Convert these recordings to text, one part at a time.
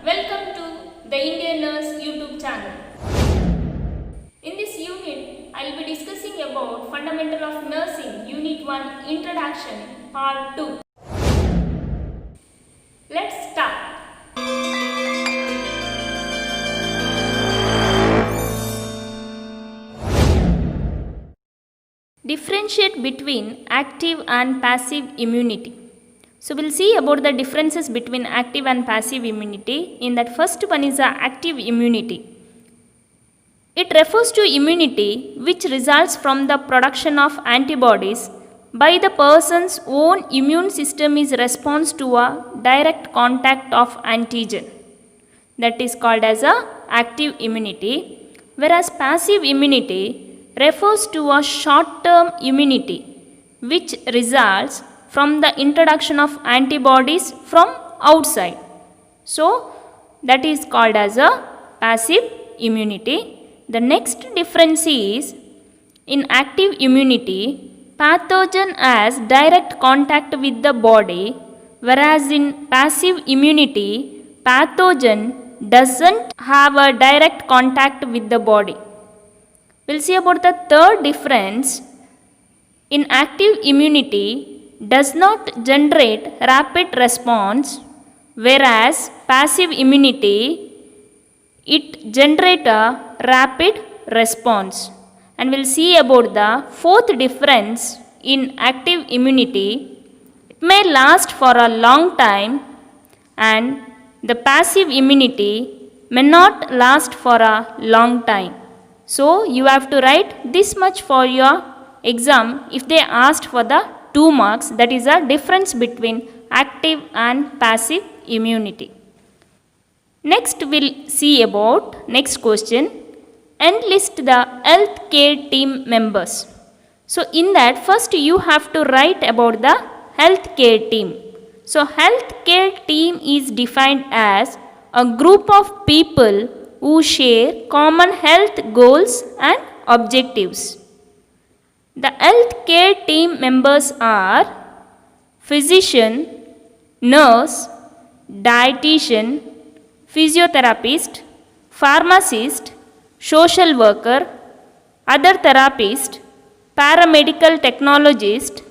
Welcome to the Indian Nurse YouTube channel. In this unit, I will be discussing about Fundamental of Nursing, Unit 1, Introduction, Part 2. Let's start. Differentiate between active and passive immunity. So we'll see about the differences between active and passive immunity. In that, first one is the active immunity. It refers to immunity which results from the production of antibodies by the person's own immune system is response to a direct contact of antigen. That is called as a active immunity. Whereas passive immunity refers to a short-term immunity which results from the introduction of antibodies from outside. So that is called as a passive immunity. The next difference is, in active immunity, pathogen has direct contact with the body, whereas in passive immunity, pathogen doesn't have a direct contact with the body. We'll see about the third difference. In active immunity, does not generate rapid response, whereas passive immunity, it generates a rapid response. And we'll see about the fourth difference. In active immunity, it may last for a long time, and the passive immunity may not last for a long time. So you have to write this much for your exam if they asked for the 2 marks. That is a difference between active and passive immunity. Next we'll see about next question. Enlist the healthcare team members. So in that, first you have to write about the healthcare team. So healthcare team is defined as a group of people who share common health goals and objectives. The healthcare team members are physician, nurse, dietitian, physiotherapist, pharmacist, social worker, other therapist, paramedical technologist,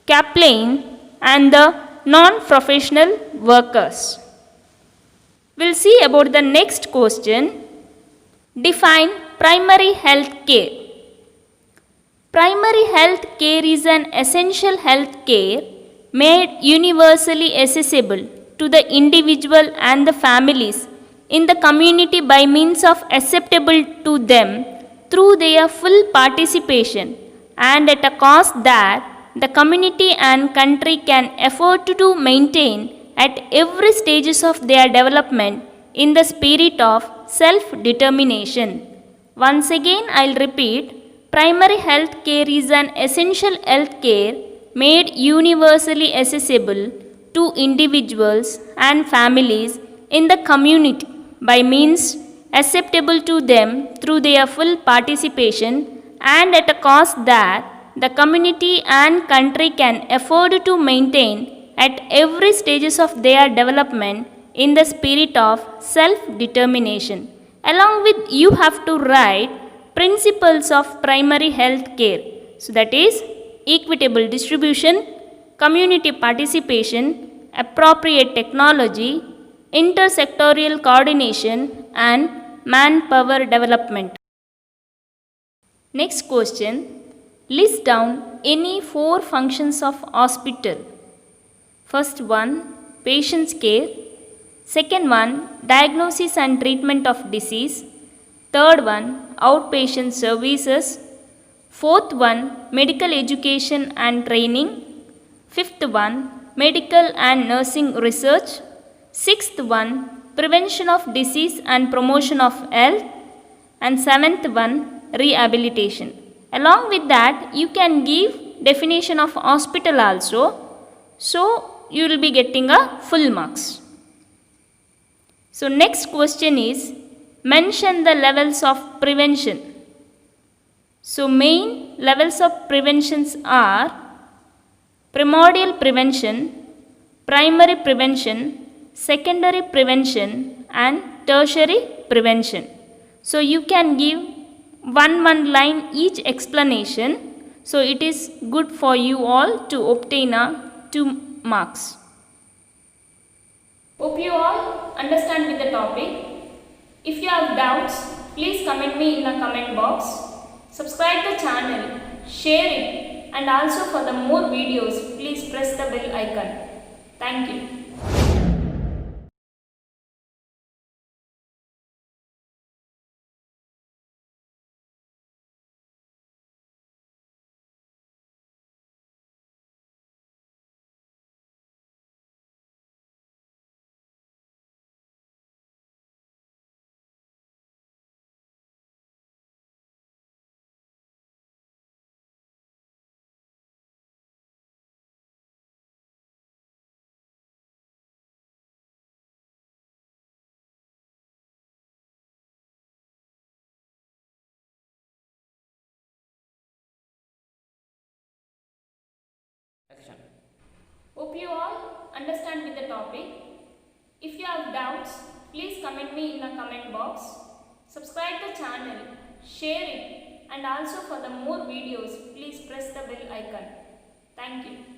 chaplain, and the non-professional workers. We'll see about the next question. Define primary health care. Primary health care is an essential health care made universally accessible to the individual and the families in the community by means of acceptable to them through their full participation and at a cost that the community and country can afford to maintain at every stages of their development in the spirit of self-determination. Once again, I'll repeat. Primary health care is an essential health care made universally accessible to individuals and families in the community by means acceptable to them through their full participation and at a cost that the community and country can afford to maintain at every stages of their development in the spirit of self-determination. Along with, you have to write principles of primary health care. So that is equitable distribution, community participation, appropriate technology, intersectorial coordination, and manpower development. Next question. List down any 4 functions of hospital. First one, patient's care. Second one, diagnosis and treatment of disease. Third one, outpatient services. Fourth one, medical education and training. Fifth one, medical and nursing research. Sixth one, prevention of disease and promotion of health. And seventh one, rehabilitation. Along with that, you can give definition of hospital also. So you will be getting a full marks. So next question is, mention the levels of prevention. So main levels of preventions are primordial prevention, primary prevention, secondary prevention, and tertiary prevention. So you can give one line each explanation. So it is good for you all to obtain a 2 marks. Hope you all understand with the topic. If you have doubts, please comment me in the comment box. Subscribe the channel, share it, and also for the more videos, please press the bell icon. Thank you. Hope you all understand with the topic. If you have doubts, please comment me in the comment box. Subscribe the channel, share it, and also for the more videos, please press the bell icon. Thank you.